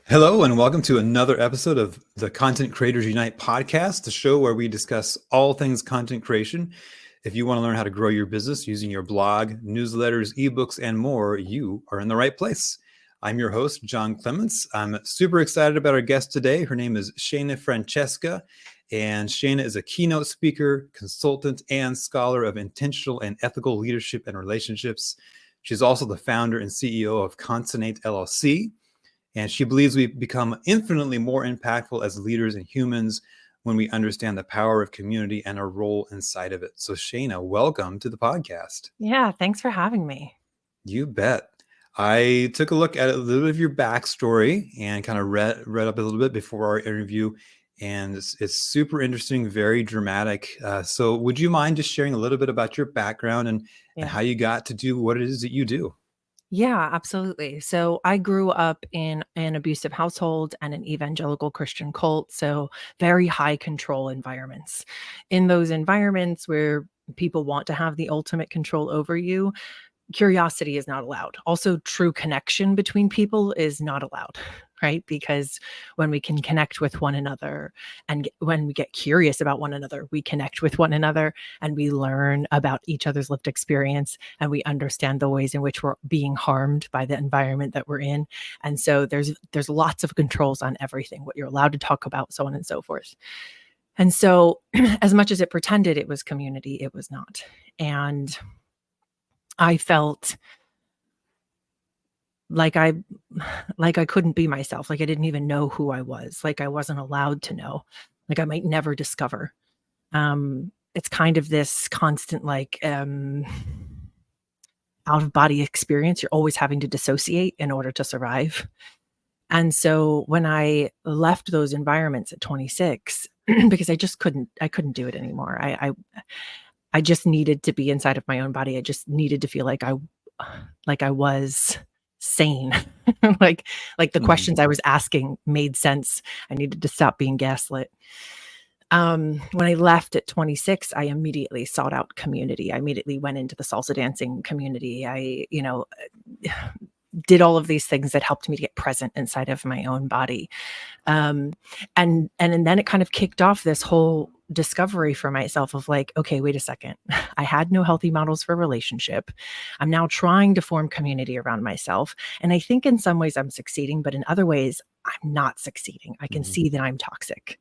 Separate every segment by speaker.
Speaker 1: Hello, and welcome to another episode of the Content Creators Unite podcast, the show where we discuss all things content creation. If you want to learn how to grow your business using your blog, newsletters, ebooks, and more, you are in the right place. I'm your host, John Clements. I'm super excited about our guest today. Her name is Shana Francesca, and Shana is a keynote speaker, consultant, and scholar of intentional and ethical leadership and relationships. She's also the founder and CEO of Concinnate LLC. And she believes we become infinitely more impactful as leaders and humans when we understand the power of community and our role inside of it. So Shana, welcome to the podcast.
Speaker 2: Yeah, thanks for having me.
Speaker 1: You bet. I took a look at a little bit of your backstory and kind of read up a little bit before our interview. And it's super interesting, very dramatic. So would you mind just sharing a little bit about your background and how you got to do what it is that you do?
Speaker 2: Yeah, absolutely. So I grew up in an abusive household and an evangelical Christian cult. So very high control environments. In those environments where people want to have the ultimate control over you, curiosity is not allowed. Also, true connection between people is not allowed, right? Because when we can connect with one another and when we get curious about one another, we connect with one another and we learn about each other's lived experience and we understand the ways in which we're being harmed by the environment that we're in. And so there's lots of controls on everything, what you're allowed to talk about, so on and so forth. And so as much as it pretended it was community, it was not. And I felt like I couldn't be myself, like I didn't even know who I was, like I wasn't allowed to know, like I might never discover. It's kind of this constant out of body experience. You're always having to dissociate in order to survive. And so when I left those environments at 26, because I couldn't do it anymore. I just needed to be inside of my own body. I just needed to feel like I was sane. like the questions I was asking made sense. I needed to stop being gaslit. When I left at 26, I immediately sought out community. I immediately went into the salsa dancing community. I, did all of these things that helped me to get present inside of my own body. And then it kind of kicked off this whole discovery for myself of like, okay, wait a second. I had no healthy models for relationship. I'm now trying to form community around myself. And I think in some ways I'm succeeding, but in other ways I'm not succeeding. I can see that I'm toxic.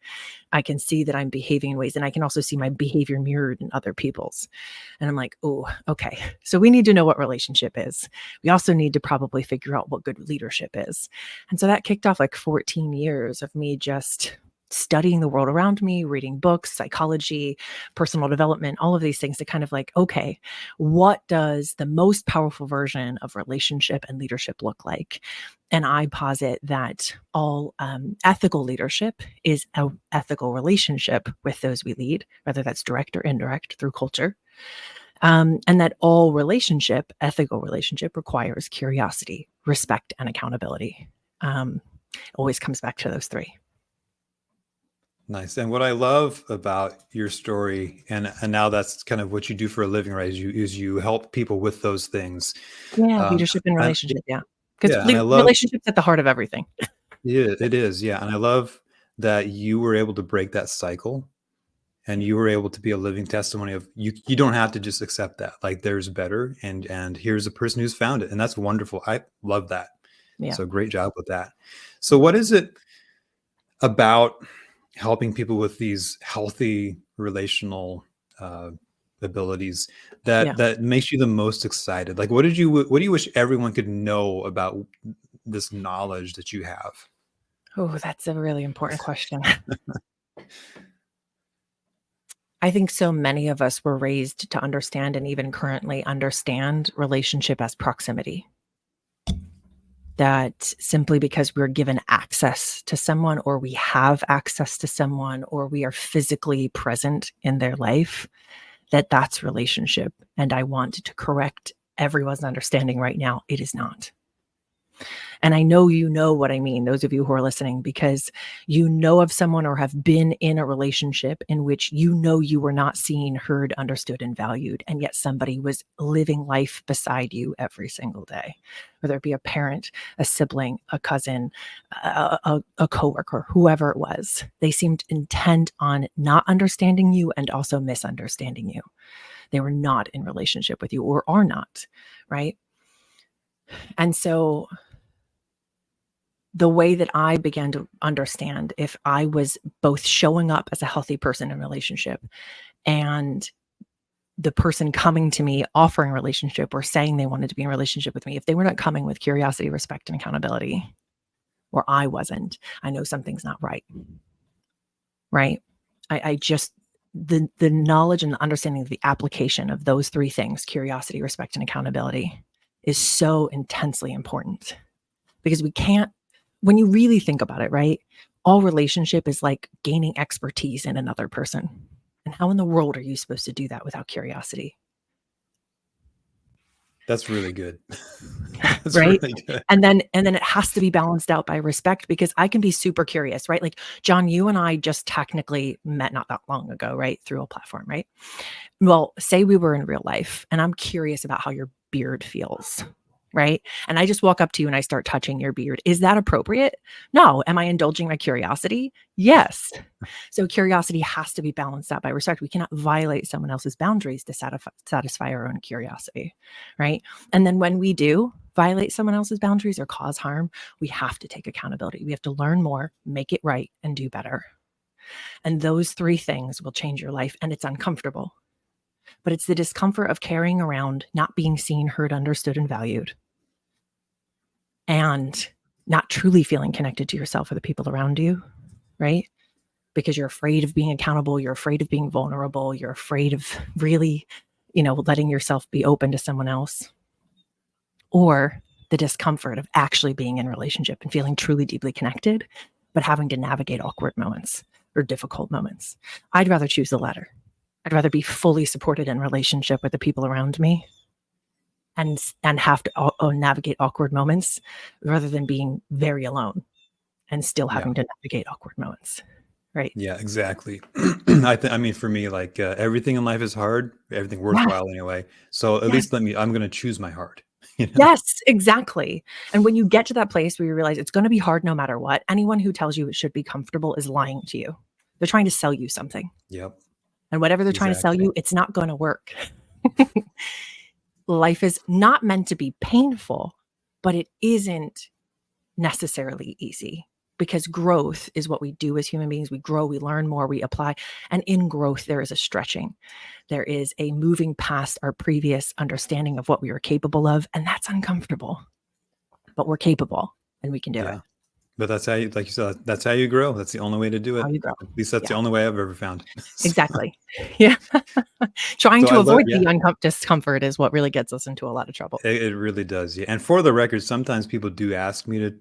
Speaker 2: I can see that I'm behaving in ways, and I can also see my behavior mirrored in other people's. And I'm like, oh, okay. So we need to know what relationship is. We also need to probably figure out what good leadership is. And so that kicked off like 14 years of me just studying the world around me, reading books, psychology, personal development, all of these things to kind of like, okay, what does the most powerful version of relationship and leadership look like? And I posit that all ethical leadership is an ethical relationship with those we lead, whether that's direct or indirect through culture. And that all ethical relationship requires curiosity, respect, and accountability. Always comes back to those three.
Speaker 1: Nice. And what I love about your story, and now that's kind of what you do for a living, right? Is you help people with those things.
Speaker 2: Yeah, leadership and
Speaker 1: And
Speaker 2: relationship. Yeah, because
Speaker 1: I love
Speaker 2: relationships at the heart of everything.
Speaker 1: it is, yeah. And I love that you were able to break that cycle, and you were able to be a living testimony of you. You don't have to just accept that. Like there's better, and here's a person who's found it, and that's wonderful. I love that.
Speaker 2: Yeah.
Speaker 1: So great job with that. So what is it about helping people with these healthy relational abilities that makes you the most excited? Like, what do you wish everyone could know about this knowledge that you have?
Speaker 2: Oh, that's a really important question. I think so many of us were raised to understand and even currently understand relationship as proximity. That simply because we're given access to someone, or we have access to someone, or we are physically present in their life, that's relationship. And I want to correct everyone's understanding right now. It is not. And I know you know what I mean, those of you who are listening, because you know of someone or have been in a relationship in which you know you were not seen, heard, understood, and valued, and yet somebody was living life beside you every single day, whether it be a parent, a sibling, a cousin, a coworker, whoever it was. They seemed intent on not understanding you and also misunderstanding you. They were not in relationship with you or are not, right? And so the way that I began to understand if I was both showing up as a healthy person in relationship and the person coming to me offering a relationship or saying they wanted to be in a relationship with me, if they were not coming with curiosity, respect, and accountability, or I wasn't, I know something's not right. Right? I just the knowledge and the understanding of the application of those three things, curiosity, respect, and accountability, is so intensely important. Because we can't, when you really think about it, right? All relationship is like gaining expertise in another person. And how in the world are you supposed to do that without curiosity?
Speaker 1: That's really good. That's
Speaker 2: Right?
Speaker 1: really good.
Speaker 2: And then it has to be balanced out by respect, because I can be super curious, right? Like, John, you and I just technically met not that long ago, right? Through a platform, right? Well, say we were in real life and I'm curious about how your beard feels, right? And I just walk up to you and I start touching your beard. Is that appropriate? No. Am I indulging my curiosity? Yes. So curiosity has to be balanced out by respect. We cannot violate someone else's boundaries to satisfy our own curiosity, right? And then when we do violate someone else's boundaries or cause harm, we have to take accountability. We have to learn more, make it right, and do better. And those three things will change your life. And it's uncomfortable, but it's the discomfort of carrying around not being seen, heard, understood, and valued, and not truly feeling connected to yourself or the people around you, right? Because you're afraid of being accountable, you're afraid of being vulnerable, you're afraid of really, letting yourself be open to someone else, or the discomfort of actually being in a relationship and feeling truly deeply connected, but having to navigate awkward moments or difficult moments. I'd rather choose the latter. I'd rather be fully supported in relationship with the people around me and have to navigate awkward moments rather than being very alone and still
Speaker 1: Yeah.
Speaker 2: having to navigate awkward moments. Right.
Speaker 1: Yeah, exactly. I mean, for me, like everything in life is hard, everything
Speaker 2: Yeah.
Speaker 1: worthwhile anyway. So at
Speaker 2: Yes.
Speaker 1: least I'm going to choose my heart.
Speaker 2: Yes, exactly. And when you get to that place where you realize it's going to be hard no matter what, anyone who tells you it should be comfortable is lying to you. They're trying to sell you something.
Speaker 1: Yep,
Speaker 2: And whatever they're trying to sell
Speaker 1: exactly.
Speaker 2: you, it's not going to work. Life is not meant to be painful, but it isn't necessarily easy, because growth is what we do as human beings. We grow, we learn more, we apply. And in growth, there is a stretching. There is a moving past our previous understanding of what we are capable of. And that's uncomfortable, but we're capable and we can do it.
Speaker 1: Yeah. But that's how you, like you said, that's how you grow. That's the only way to do it.
Speaker 2: How you grow.
Speaker 1: At least that's the
Speaker 2: Yeah,
Speaker 1: only way I've ever found.
Speaker 2: exactly. Yeah. Trying
Speaker 1: So
Speaker 2: to
Speaker 1: I love,
Speaker 2: avoid
Speaker 1: yeah,
Speaker 2: the discomfort is what really gets us into a lot of trouble.
Speaker 1: it really does. Yeah. And for the record, sometimes people do ask me to,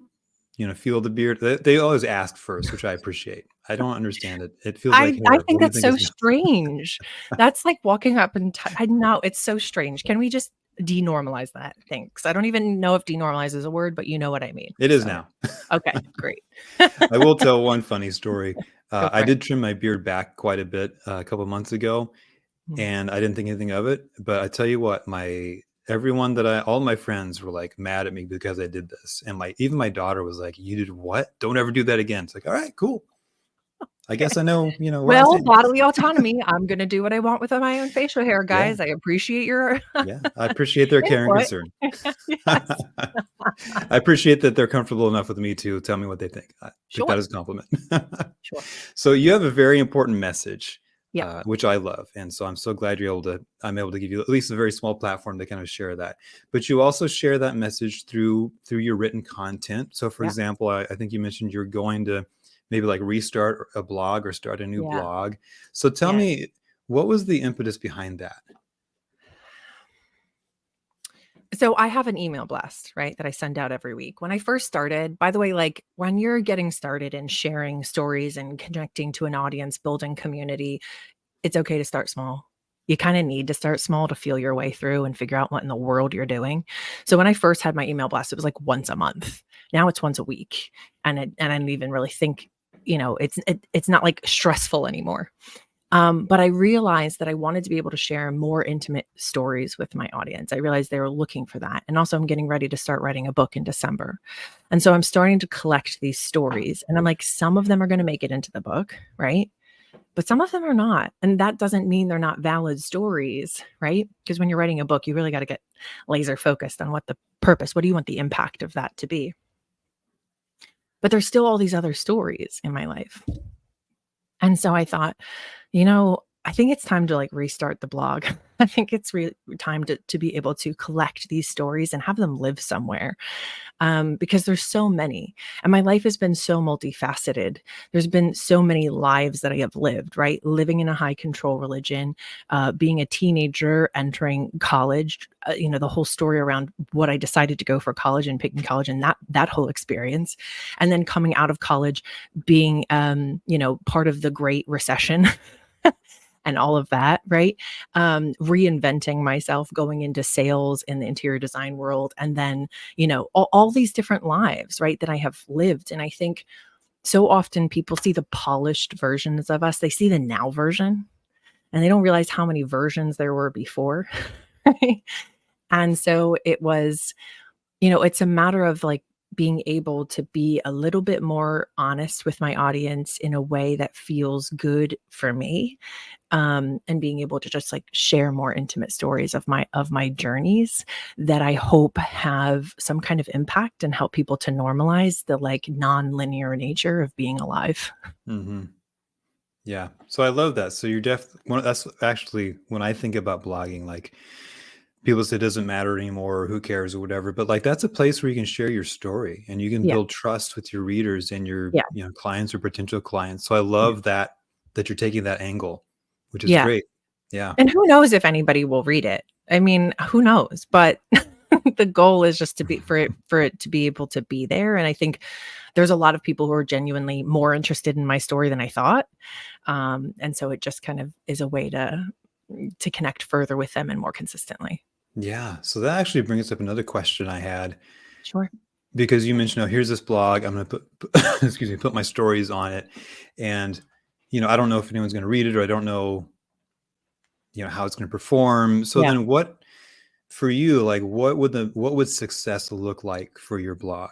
Speaker 1: feel the beard. They always ask first, which I appreciate. I don't understand it. It feels like
Speaker 2: I
Speaker 1: hair.
Speaker 2: think
Speaker 1: What do you
Speaker 2: that's
Speaker 1: think
Speaker 2: so
Speaker 1: is
Speaker 2: strange. That's like walking up and I know it's so strange. Can we just denormalize that? Thanks. I don't even know if denormalize is a word, but you know what I mean.
Speaker 1: It is
Speaker 2: So,
Speaker 1: now.
Speaker 2: okay, great.
Speaker 1: I will tell one funny story.
Speaker 2: Go
Speaker 1: I
Speaker 2: for it.
Speaker 1: did trim my beard back quite a bit a couple months ago,
Speaker 2: Mm.
Speaker 1: and I didn't think anything of it. But I tell you what, all my friends were like mad at me because I did this, and even my daughter was like, "You did what? Don't ever do that again." It's like, all right, cool. I guess I know, where I
Speaker 2: Well,
Speaker 1: stand.
Speaker 2: bodily autonomy. I'm going to do what I want with my own facial hair,
Speaker 1: Yeah,
Speaker 2: guys. I appreciate your
Speaker 1: yeah. I appreciate their care and
Speaker 2: input.
Speaker 1: concern.
Speaker 2: Yes.
Speaker 1: I appreciate that they're comfortable enough with me to tell me what they think. I take that
Speaker 2: Sure.
Speaker 1: as a compliment.
Speaker 2: Sure.
Speaker 1: So you have a very important message,
Speaker 2: Yeah.
Speaker 1: which I love, and so I'm so glad I'm able to give you at least a very small platform to kind of share that. But you also share that message through your written content. So, for
Speaker 2: Yeah.
Speaker 1: example, I think you mentioned you're going to maybe like restart a blog or start a new
Speaker 2: Yeah.
Speaker 1: blog. So tell
Speaker 2: Yes.
Speaker 1: me, what was the impetus behind that?
Speaker 2: So I have an email blast, right, that I send out every week. When I first started, by the way, like when you're getting started and sharing stories and connecting to an audience, building community, it's okay to start small. You kind of need to start small to feel your way through and figure out what in the world you're doing. So when I first had my email blast, it was like once a month. Now it's once a week. And I don't even really think, it's not like stressful anymore. But I realized that I wanted to be able to share more intimate stories with my audience. I realized they were looking for that. And also, I'm getting ready to start writing a book in December. And so I'm starting to collect these stories. And I'm like, some of them are going to make it into the book, right? But some of them are not. And that doesn't mean they're not valid stories, right? Because when you're writing a book, you really got to get laser focused on what the purpose, what do you want the impact of that to be? But there's still all these other stories in my life. And so I thought, I think it's time to like restart the blog. I think it's really time to be able to collect these stories and have them live somewhere, because there's so many. And my life has been so multifaceted. There's been so many lives that I have lived, right? Living in a high control religion, being a teenager, entering college, the whole story around what I decided to go for college and picking college and that whole experience. And then coming out of college, being, part of the Great Recession. And all of that, right? Reinventing myself, going into sales in the interior design world, and then, all these different lives, right, that I have lived. And I think so often people see the polished versions of us. They see the now version, and they don't realize how many versions there were before. Right? And so it was, it's a matter of like being able to be a little bit more honest with my audience in a way that feels good for me, and being able to just like share more intimate stories of my journeys that I hope have some kind of impact and help people to normalize the like non-linear nature of being alive.
Speaker 1: Hmm. Yeah. So I love that. So you're that's actually when I think about blogging, like people say it doesn't matter anymore, or who cares or whatever, but like that's a place where you can share your story and you can
Speaker 2: Yeah.
Speaker 1: build trust with your readers and your,
Speaker 2: Yeah.
Speaker 1: clients or potential clients. So I
Speaker 2: Yeah.
Speaker 1: love that you're taking that angle, which is
Speaker 2: Yeah.
Speaker 1: great. Yeah.
Speaker 2: And who knows if anybody will read it? I mean, who knows? But the goal is just to be for it to be able to be there. And I think there's a lot of people who are genuinely more interested in my story than I thought. And so it just kind of is a way to connect further with them and more consistently.
Speaker 1: Yeah. So that actually brings up another question I had,
Speaker 2: Sure.
Speaker 1: because you mentioned, oh, here's this blog. I'm going to excuse me, put my stories on it. And, I don't know if anyone's going to read it, or I don't know, how it's going to perform. So
Speaker 2: Yeah.
Speaker 1: then what, for you, like what would success look like for your blog?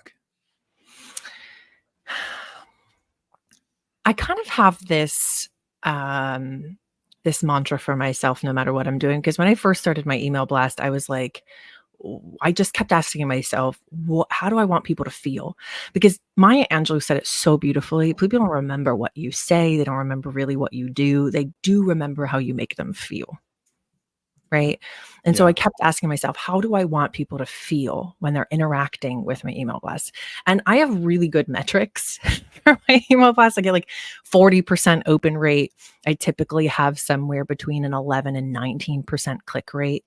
Speaker 2: I kind of have this mantra for myself no matter what I'm doing. Because when I first started my email blast, I was like, I just kept asking myself, how do I want people to feel? Because Maya Angelou said it so beautifully. People don't remember what you say. They don't remember really what you do. They do remember how you make them feel. Right. And so I
Speaker 1: Yeah.
Speaker 2: kept asking myself, how do I want people to feel when they're interacting with my email blast? And I have really good metrics for my email blast. I get like 40% open rate. I typically have somewhere between an 11 and 19% click rate.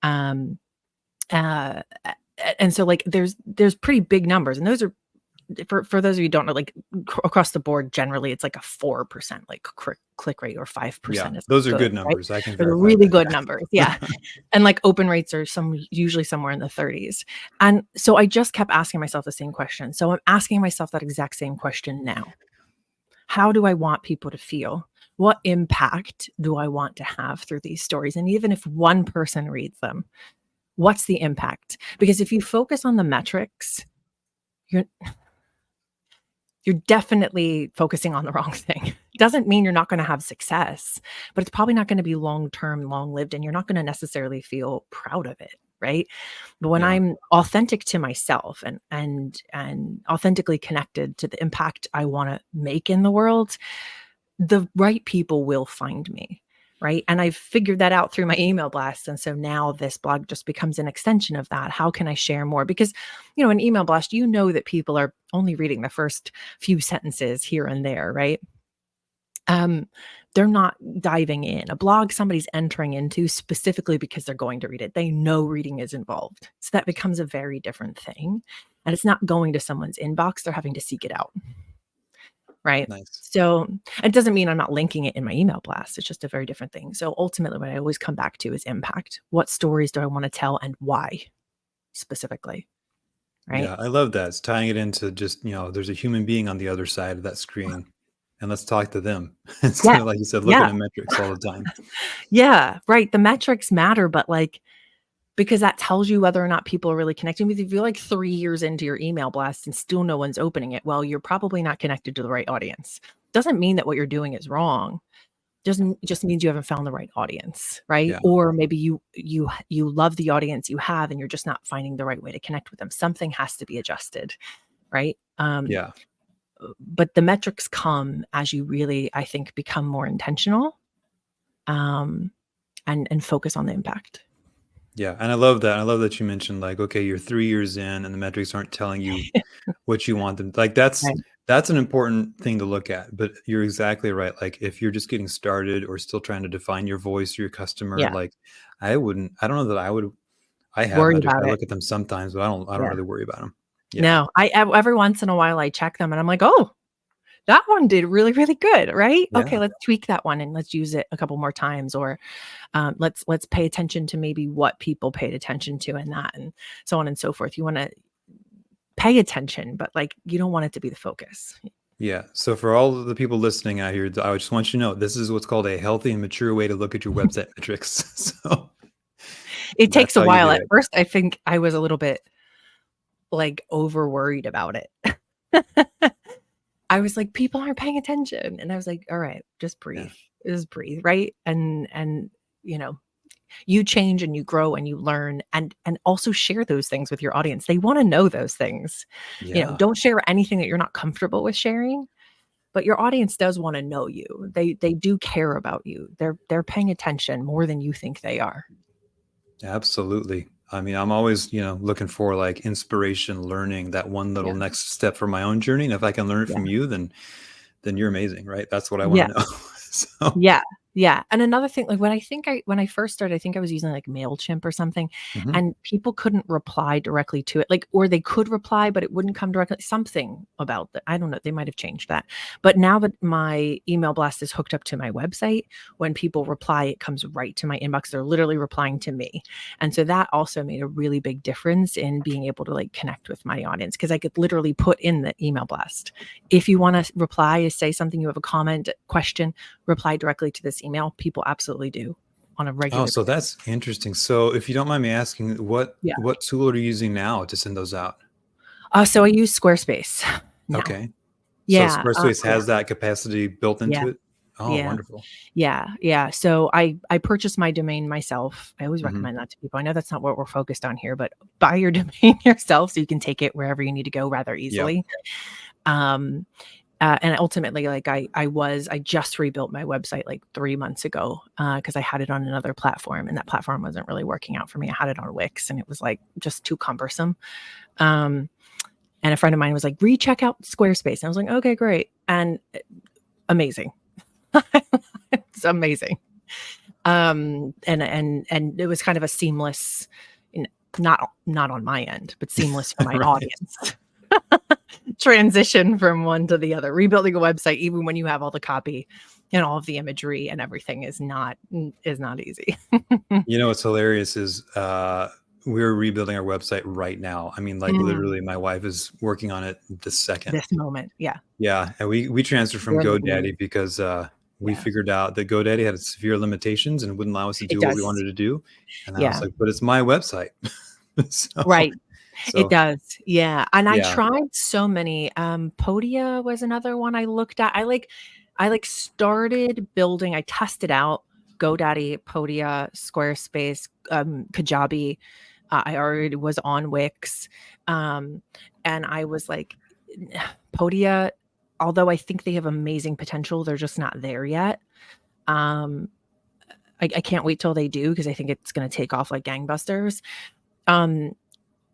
Speaker 2: Um, uh, and so like there's pretty big numbers, and those are for those of you who don't know, like across the board, generally it's like a 4% like click rate, or
Speaker 1: Yeah.
Speaker 2: 5% is
Speaker 1: Those are
Speaker 2: good,
Speaker 1: good
Speaker 2: right?
Speaker 1: numbers. I can
Speaker 2: They're
Speaker 1: verify
Speaker 2: really
Speaker 1: that.
Speaker 2: good numbers.
Speaker 1: Yeah.
Speaker 2: Yeah. And like open rates are usually somewhere in the 30s. And so I just kept asking myself the same question. So I'm asking myself that exact same question now. How do I want people to feel? What impact do I want to have through these stories? And even if one person reads them, what's the impact? Because if you focus on the metrics, you're you're definitely focusing on the wrong thing. Doesn't mean you're not going to have success, but it's probably not going to be long-term, long-lived, and you're not going to necessarily feel proud of it, right? But when
Speaker 1: Yeah.
Speaker 2: I'm authentic to myself and authentically connected to the impact I want to make in the world, the right people will find me. Right. And I've figured that out through my email blasts. And so now this blog just becomes an extension of that. How can I share more? Because, an email blast, that people are only reading the first few sentences here and there. Right. Um, they're not diving in. A blog somebody's entering into specifically because they're going to read it. They know reading is involved. So that becomes a very different thing. And it's not going to someone's inbox. They're having to seek it out. right?
Speaker 1: Nice.
Speaker 2: So it doesn't mean I'm not linking it in my email blast. It's just a very different thing. So ultimately, what I always come back to is impact. What stories do I want to tell and why specifically, right?
Speaker 1: Yeah, I love that. It's tying it into just, there's a human being on the other side of that screen and let's talk to them
Speaker 2: Yeah.
Speaker 1: instead of, like you said, looking
Speaker 2: Yeah.
Speaker 1: at metrics all the time.
Speaker 2: Yeah. Right. The metrics matter, but like, because that tells you whether or not people are really connecting with you. If you're like 3 years into your email blast and still no one's opening it, well, you're probably not connected to the right audience. Doesn't mean that what you're doing is wrong. Just means you haven't found the right audience, right?
Speaker 1: Yeah.
Speaker 2: Or maybe you love the audience you have and you're just not finding the right way to connect with them. Something has to be adjusted, right?
Speaker 1: Yeah.
Speaker 2: But the metrics come as you really, I think, become more intentional, um, and focus on the impact.
Speaker 1: Yeah. And I love that. I love that you mentioned like, okay, you're 3 years in and the metrics aren't telling you what you want them. Like
Speaker 2: Right.
Speaker 1: that's an important thing to look at. But you're exactly right. Like if you're just getting started or still trying to define your voice or your customer,
Speaker 2: Yeah.
Speaker 1: like I don't know that I have
Speaker 2: Worry
Speaker 1: metrics.
Speaker 2: about
Speaker 1: I
Speaker 2: it.
Speaker 1: look at them sometimes, but I don't
Speaker 2: Yeah.
Speaker 1: really worry about them. Yeah.
Speaker 2: No, every once in a while I check them and I'm like, oh, that one did really, really good, right? Okay,
Speaker 1: Yeah.
Speaker 2: let's tweak that one and let's use it a couple more times, or let's pay attention to maybe what people paid attention to in that, and so on and so forth. You want to pay attention, but like you don't want it to be the focus.
Speaker 1: Yeah. So for all of the people listening out here, I just want you to know this is what's called a healthy and mature way to look at your website metrics. So
Speaker 2: It
Speaker 1: that's
Speaker 2: takes a
Speaker 1: how you
Speaker 2: while.
Speaker 1: do
Speaker 2: At
Speaker 1: it.
Speaker 2: first, I think I was a little bit like over worried about it. I was like, people aren't paying attention, and I was like, all right, just
Speaker 1: Yeah.
Speaker 2: breathe, just breathe, right? And you know, you change and you grow and you learn, and also share those things with your audience. They want to know those things.
Speaker 1: Yeah.
Speaker 2: Don't share anything that you're not comfortable with sharing, but your audience does want to know you. They do care about you. They're paying attention more than you think they are.
Speaker 1: Absolutely. I mean, I'm always, looking for like inspiration, learning that one little
Speaker 2: Yeah.
Speaker 1: next step for my own journey. And if I can learn it
Speaker 2: Yeah.
Speaker 1: from you, then you're amazing, right? That's what I want
Speaker 2: Yeah.
Speaker 1: to know. So,
Speaker 2: Yeah. Yeah. And another thing, like when I first started, I think I was using like MailChimp or something,
Speaker 1: mhm.
Speaker 2: and people couldn't reply directly to it. Like, or they could reply, but it wouldn't come directly. Something about that. I don't know. They might have changed that. But now that my email blast is hooked up to my website, when people reply, it comes right to my inbox. They're literally replying to me. And so that also made a really big difference in being able to like connect with my audience, because I could literally put in the email blast, if you want to reply, say something, you have a comment, question, reply directly to this email. People absolutely do on a
Speaker 1: Oh,
Speaker 2: regular
Speaker 1: so
Speaker 2: basis.
Speaker 1: that's interesting. So if you don't mind me asking,
Speaker 2: Yeah.
Speaker 1: what tool are you using now to send those out?
Speaker 2: So I use Squarespace now.
Speaker 1: Okay. So
Speaker 2: Yeah.
Speaker 1: Squarespace
Speaker 2: Yeah.
Speaker 1: has that capacity built
Speaker 2: Yeah.
Speaker 1: into it? Oh,
Speaker 2: Yeah.
Speaker 1: wonderful.
Speaker 2: Yeah. Yeah. So I purchased my domain myself. I always
Speaker 1: Mhm.
Speaker 2: recommend that to people. I know that's not what we're focused on here, but buy your domain yourself so you can take it wherever you need to go rather
Speaker 1: Yep.
Speaker 2: easily. Um, and ultimately, like I just rebuilt my website like 3 months ago, because I had it on another platform and that platform wasn't really working out for me. I had it on Wix and it was like just too cumbersome. Um, and a friend of mine was like, recheck out Squarespace. And I was like, okay, great. And amazing. It's amazing. And it was kind of a seamless, you know, not on my end, but seamless for my
Speaker 1: Right.
Speaker 2: audience. Transition from one to the other. Rebuilding a website, even when you have all the copy and all of the imagery and everything, is not easy.
Speaker 1: What's hilarious is we're rebuilding our website right now. I mean, like
Speaker 2: Mm,
Speaker 1: literally my wife is working on it this second.
Speaker 2: this moment, yeah,
Speaker 1: Yeah, and we transferred from
Speaker 2: you're in the blue.
Speaker 1: GoDaddy because we
Speaker 2: Yeah,
Speaker 1: figured out that GoDaddy had severe limitations and wouldn't allow us to
Speaker 2: it
Speaker 1: do what we
Speaker 2: does.
Speaker 1: wanted to do. And I was
Speaker 2: Yeah,
Speaker 1: like, but it's my website. so
Speaker 2: right. It
Speaker 1: so
Speaker 2: does. Yeah, and I
Speaker 1: yeah.
Speaker 2: tried so many. Podia was another one I looked at. I like started building. I tested out GoDaddy, Podia, Squarespace, Kajabi. I already was on Wix, um, and I was like, Podia. Although I think they have amazing potential, they're just not there yet. Um, I can't wait till they do, because I think it's going to take off like gangbusters. Um,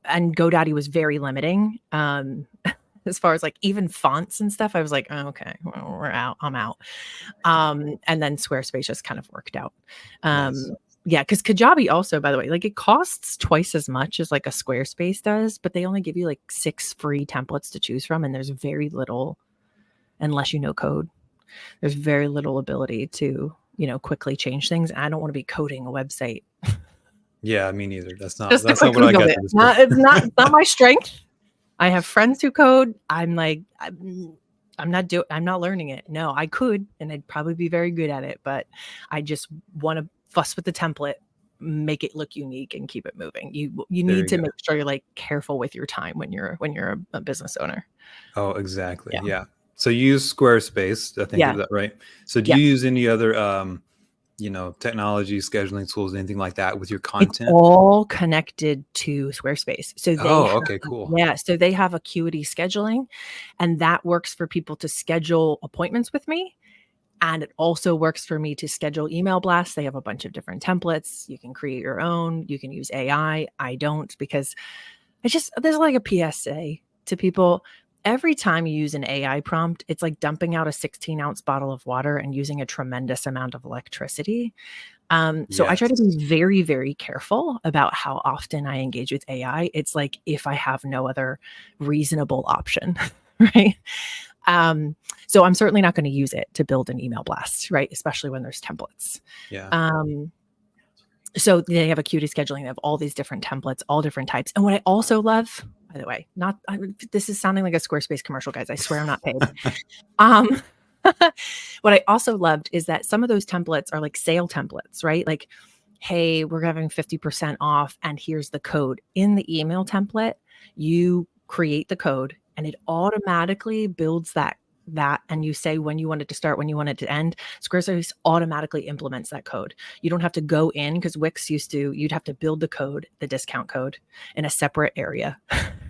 Speaker 2: and GoDaddy was very limiting. As far as like even fonts and stuff, I was like, oh, okay, well, we're out. I'm out. And then Squarespace just kind of worked out.
Speaker 1: Nice.
Speaker 2: Yeah, because Kajabi also, by the way, like it costs twice as much as like a Squarespace does, but they only give you like 6 free templates to choose from, and there's very little unless you know code. There's very little ability to, quickly change things. I don't want to be coding a website.
Speaker 1: Yeah, me neither. That's not
Speaker 2: Just to
Speaker 1: what I
Speaker 2: quickly
Speaker 1: got
Speaker 2: build
Speaker 1: to
Speaker 2: it.
Speaker 1: discover.
Speaker 2: It's not my strength. I have friends who code. I'm like, I'm not learning it. No, I could, and I'd probably be very good at it, but I just want to fuss with the template, make it look unique, and keep it moving. You need to make sure you're like careful with your time when you're a business owner.
Speaker 1: Oh, exactly. Yeah. So you use Squarespace, I think, is that right? So do you use any other technology, scheduling tools, anything like that with your content?
Speaker 2: It's all connected to Squarespace. So
Speaker 1: okay, cool.
Speaker 2: Yeah. So they have Acuity scheduling, and that works for people to schedule appointments with me. And it also works for me to schedule email blasts. They have a bunch of different templates. You can create your own. You can use AI. I don't, because there's like a PSA to people. Every time you use an AI prompt, it's like dumping out a 16-ounce bottle of water and using a tremendous amount of electricity. So I try to be very, very careful about how often I engage with AI. It's like if I have no other reasonable option, right? So I'm certainly not going to use it to build an email blast, right? Especially when there's templates.
Speaker 1: Yeah.
Speaker 2: So they have Acuity scheduling. They have all these different templates, all different types. And what I also love, by the way, this is sounding like a Squarespace commercial, guys. I swear I'm not paid. What I also loved is that some of those templates are like sale templates, right? Like, hey, we're having 50% off, and here's the code. In the email template, you create the code, and it automatically builds that, and you say when you want it to start, when you want it to end. Squarespace automatically implements that code. You don't have to go in, because Wix you'd have to build the code, the discount code, in a separate area,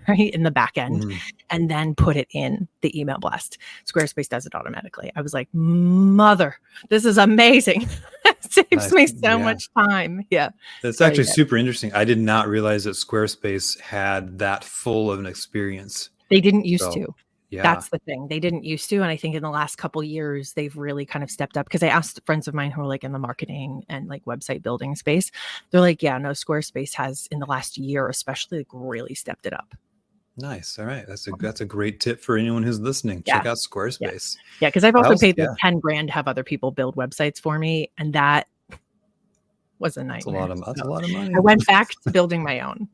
Speaker 2: right, in the back end, and then put it in the email blast. Squarespace does it automatically. I was like, mother, this is amazing. It saves me so much time. Yeah.
Speaker 1: That's actually super interesting. I did not realize that Squarespace had that full of an experience.
Speaker 2: They didn't used to.
Speaker 1: Yeah.
Speaker 2: That's the thing. They didn't used to. And I think in the last couple of years, they've really kind of stepped up, because I asked friends of mine who are like in the marketing and like website building space. They're like, yeah, no, Squarespace has in the last year, especially, like really stepped it up.
Speaker 1: Nice. All right. That's a great tip for anyone who's listening. Check out Squarespace.
Speaker 2: Yeah. Cause I've also paid like 10 grand to have other people build websites for me. And that was a nightmare.
Speaker 1: That's a lot of money.
Speaker 2: I went back to building my own.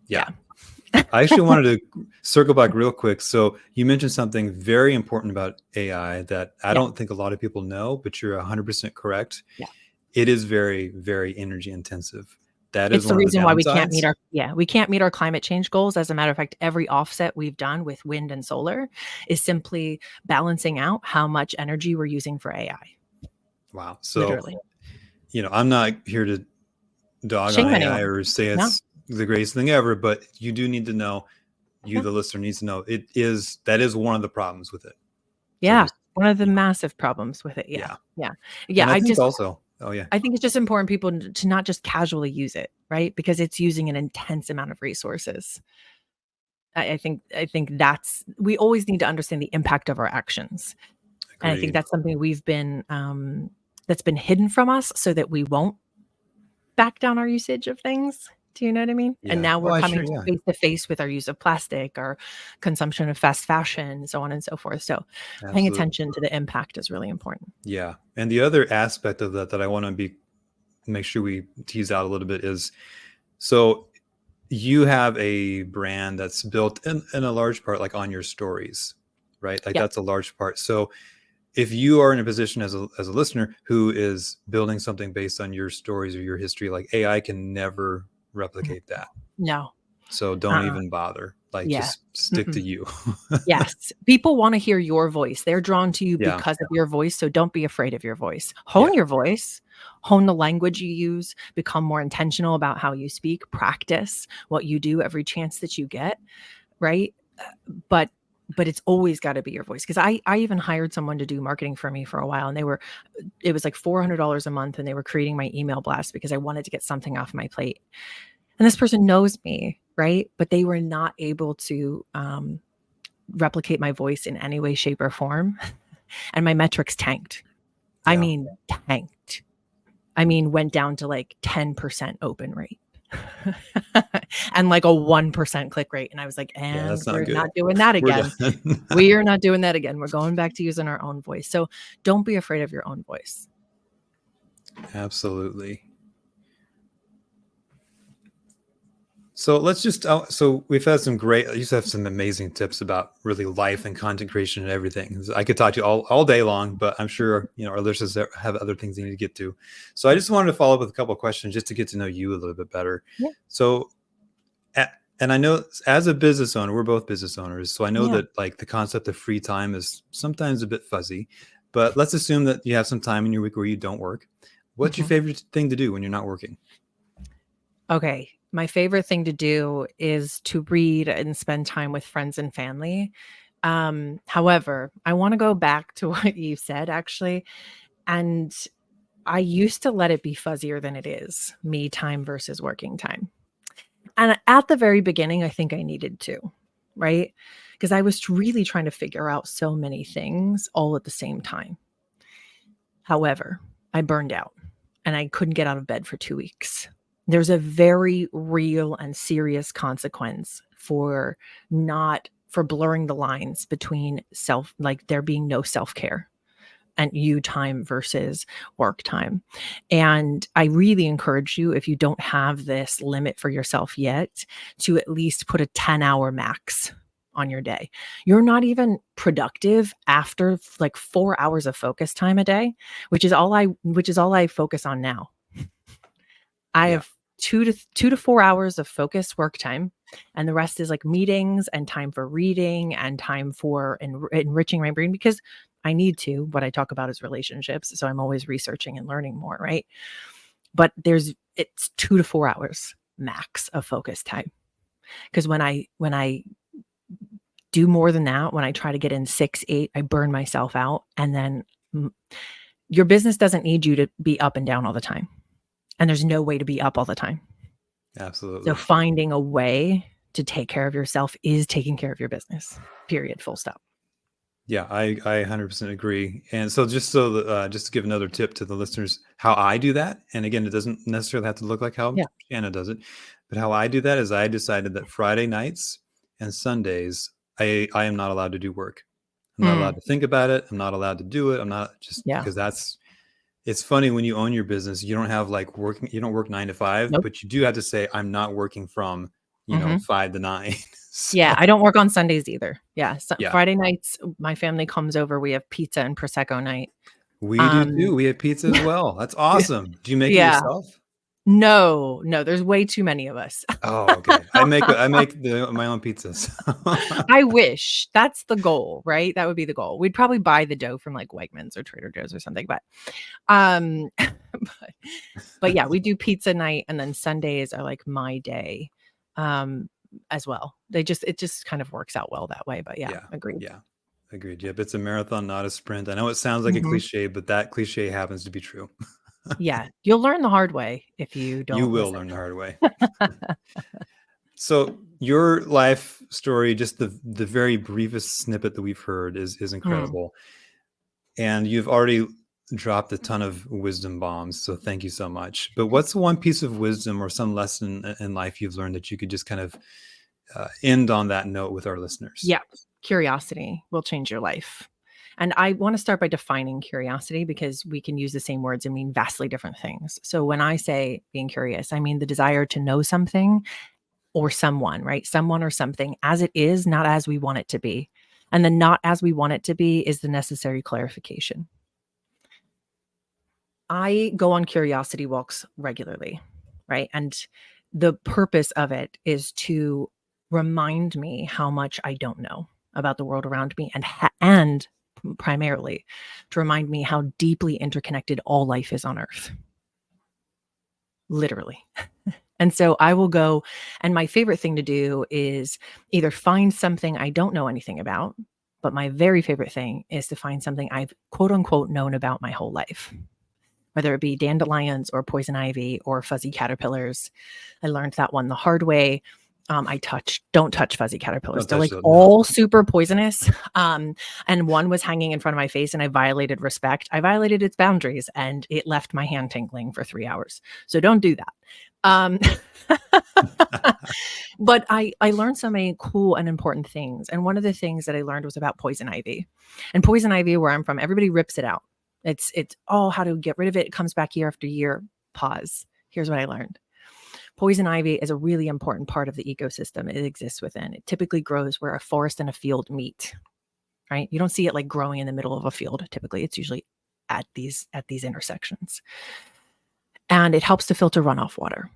Speaker 1: Yeah. I actually wanted to circle back real quick. So you mentioned something very important about AI that I don't think a lot of people know, but you're 100% correct.
Speaker 2: Yeah.
Speaker 1: It is very, very energy intensive. That is
Speaker 2: the reason why we can't meet our climate change goals. As a matter of fact, every offset we've done with wind and solar is simply balancing out how much energy we're using for AI.
Speaker 1: Wow. So
Speaker 2: literally,
Speaker 1: I'm not here to dog on AI or say it's the greatest thing ever, but you do need to know, the listener needs to know, that is one of the problems with it.
Speaker 2: Yeah. So one of the massive problems with it. Yeah.
Speaker 1: I think also,
Speaker 2: I think it's just important people to not just casually use it, right? Because it's using an intense amount of resources. I think we always need to understand the impact of our actions. Agreed. And I think that's something we've been, that's been hidden from us, so that we won't back down our usage of things. Do you know what I mean? Yeah. And now we're coming face to face with our use of plastic, our consumption of fast fashion, so on and so forth. So paying attention to the impact is really important.
Speaker 1: Yeah. And the other aspect of that I want to make sure we tease out a little bit is, so you have a brand that's built in a large part, like on your stories, right? Like that's a large part. So if you are in a position as a listener who is building something based on your stories or your history, like AI can never replicate that.
Speaker 2: No.
Speaker 1: So don't even bother. Just stick to you.
Speaker 2: Yes. People want to hear your voice. They're drawn to you because of your voice. So don't be afraid of your voice. Hone your voice, hone the language you use, become more intentional about how you speak, practice what you do every chance that you get. Right. But it's always got to be your voice. Cause I even hired someone to do marketing for me for a while, and it was like $400 a month, and they were creating my email blast because I wanted to get something off my plate. And this person knows me, right? But they were not able to replicate my voice in any way, shape, or form. And my metrics tanked. Yeah. I mean, tanked. Went down to like 10% open rate. and like a 1% click rate. And I was like,
Speaker 1: Yeah,
Speaker 2: and
Speaker 1: that's not
Speaker 2: we're
Speaker 1: good.
Speaker 2: not doing that
Speaker 1: We're
Speaker 2: again.
Speaker 1: done.
Speaker 2: We are not doing that again. We're going back to using our own voice. So don't be afraid of your own voice.
Speaker 1: Absolutely. So let's just, so we've had some great, you used to have some amazing tips about really life and content creation and everything. I could talk to you all day long, but I'm sure, our listeners have other things they need to get to. So I just wanted to follow up with a couple of questions just to get to know you a little bit better.
Speaker 2: Yeah.
Speaker 1: So, and I know as a business owner, we're both business owners. So I know
Speaker 2: Yeah.
Speaker 1: that like the concept of free time is sometimes a bit fuzzy, but let's assume that you have some time in your week where you don't work. What's your favorite thing to do when you're not working?
Speaker 2: Okay. My favorite thing to do is to read and spend time with friends and family. However, I want to go back to what you said actually. And I used to let it be fuzzier than it is, me time versus working time. And at the very beginning, I think I needed to, right? Because I was really trying to figure out so many things all at the same time. However, I burned out and I couldn't get out of bed for 2 weeks. There's a very real and serious consequence for blurring the lines between like there being no self-care and you time versus work time. And I really encourage you, if you don't have this limit for yourself yet, to at least put a 10-hour max on your day. You're not even productive after like 4 hours of focus time a day, which is all I focus on now. I have 2 to 4 hours of focused work time, and the rest is like meetings and time for reading and time for enriching my brain, because I need to. What I talk about is relationships, so I'm always researching and learning more, right? But it's 2 to 4 hours max of focus time, because when I do more than that, when I try to get in 6, 8, I burn myself out, and then your business doesn't need you to be up and down all the time. And there's no way to be up all the time.
Speaker 1: Absolutely.
Speaker 2: So finding a way to take care of yourself is taking care of your business, period, full stop.
Speaker 1: Yeah, I 100% agree. And so just to give another tip to the listeners, how I do that, and again, it doesn't necessarily have to look like how
Speaker 2: Yeah.
Speaker 1: Shana does it, but how I do that is I decided that Friday nights and Sundays, I am not allowed to do work. I'm not allowed to think about it. I'm not allowed to do it. I'm not, just because it's funny when you own your business, you don't have like you don't work 9 to 5,
Speaker 2: Nope.
Speaker 1: but you do have to say, I'm not working from, 5 to 9. So,
Speaker 2: Yeah. I don't work on Sundays either. Yeah. So
Speaker 1: yeah,
Speaker 2: Friday nights, my family comes over. We have pizza and Prosecco night.
Speaker 1: we do too. We have pizza as well. That's awesome. Do you make it
Speaker 2: Yeah.
Speaker 1: yourself?
Speaker 2: No, there's way too many of us.
Speaker 1: Oh, okay. I make my own pizzas.
Speaker 2: I wish. That's the goal, right? That would be the goal. We'd probably buy the dough from like Wegmans or Trader Joe's or something, but but yeah, we do pizza night, and then Sundays are like my day as well. It just kind of works out well that way, but yeah, agreed.
Speaker 1: Yeah. Agreed. Yep. It's a marathon, not a sprint. I know it sounds like a cliche, but that cliche happens to be true.
Speaker 2: Yeah. You'll learn the hard way if you don't
Speaker 1: You will
Speaker 2: listen.
Speaker 1: learn the hard way. So your life story, just the very briefest snippet that we've heard is incredible. And you've already dropped a ton of wisdom bombs. So thank you so much. But what's one piece of wisdom or some lesson in life you've learned that you could just kind of end on that note with our listeners?
Speaker 2: Yeah. Curiosity will change your life. And I want to start by defining curiosity, because we can use the same words and mean vastly different things. So when I say being curious, I mean the desire to know something or someone, right? Someone or something as it is, not as we want it to be. And the not as we want it to be is the necessary clarification. I go on curiosity walks regularly, right? And the purpose of it is to remind me how much I don't know about the world around me, and primarily to remind me how deeply interconnected all life is on Earth. Literally. And so I will go, and my favorite thing to do is either find something I don't know anything about, but my very favorite thing is to find something I've quote unquote known about my whole life, whether it be dandelions or poison ivy or fuzzy caterpillars. I learned that one the hard way. Don't touch fuzzy caterpillars. They're like all super poisonous. And one was hanging in front of my face and I violated respect. I violated its boundaries and it left my hand tingling for 3 hours. So don't do that. Um, but I learned so many cool and important things. And one of the things that I learned was about poison ivy. And poison ivy, where I'm from, everybody rips it out. It's how to get rid of it. It comes back year after year. Pause. Here's what I learned. Poison ivy is a really important part of the ecosystem it exists within. It typically grows where a forest and a field meet, right? You don't see it like growing in the middle of a field. Typically, it's usually at these intersections. And it helps to filter runoff water.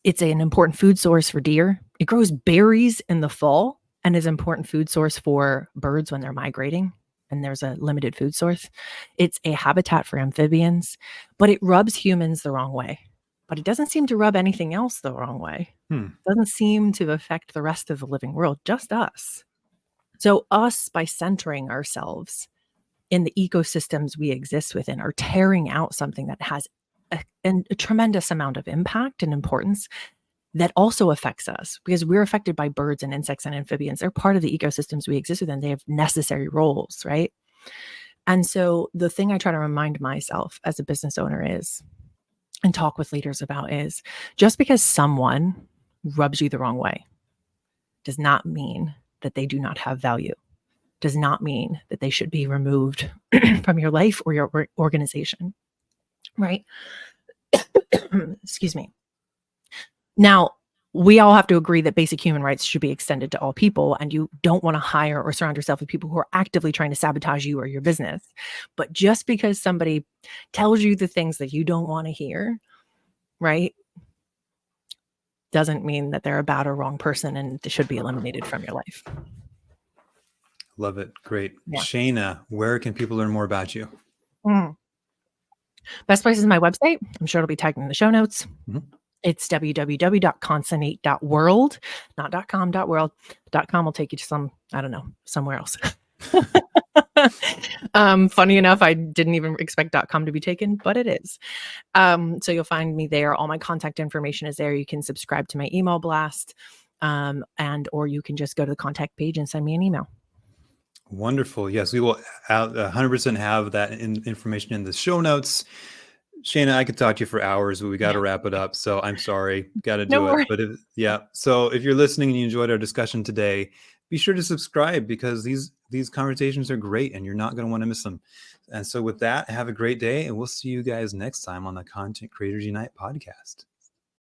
Speaker 2: It's an important food source for deer. It grows berries in the fall and is an important food source for birds when they're migrating and there's a limited food source. It's a habitat for amphibians, but it rubs humans the wrong way. But it doesn't seem to rub anything else the wrong way. It doesn't seem to affect the rest of the living world, just us. So us, by centering ourselves in the ecosystems we exist within, are tearing out something that has a tremendous amount of impact and importance that also affects us, because we're affected by birds and insects and amphibians. They're part of the ecosystems we exist within. They have necessary roles, right? And so the thing I try to remind myself as a business owner is, and talk with leaders about, is just because someone rubs you the wrong way does not mean that they do not have value, does not mean that they should be removed from your life or your organization, right? Excuse me. Now, we all have to agree that basic human rights should be extended to all people, and you don't want to hire or surround yourself with people who are actively trying to sabotage you or your business. But just because somebody tells you the things that you don't want to hear, right, doesn't mean that they're a bad or wrong person and they should be eliminated from your life.
Speaker 1: Love it. Great.
Speaker 2: Yeah.
Speaker 1: Shana, where can people learn more about you?
Speaker 2: Best place is my website. I'm sure it'll be tagged in the show notes. It's www.concinnate.world, not .com, .world. .com will take you to somewhere else. Funny enough, I didn't even expect .com to be taken, but it is. So you'll find me there. All my contact information is there. You can subscribe to my email blast, or you can just go to the contact page and send me an email.
Speaker 1: Wonderful. Yes, we will 100% have that information in the show notes. Shana, I could talk to you for hours, but we got to wrap it up. So I'm sorry, got to do it. But so if you're listening and you enjoyed our discussion today, be sure to subscribe, because these conversations are great and you're not going to want to miss them. And so with that, have a great day, and we'll see you guys next time on the Content Creators Unite podcast.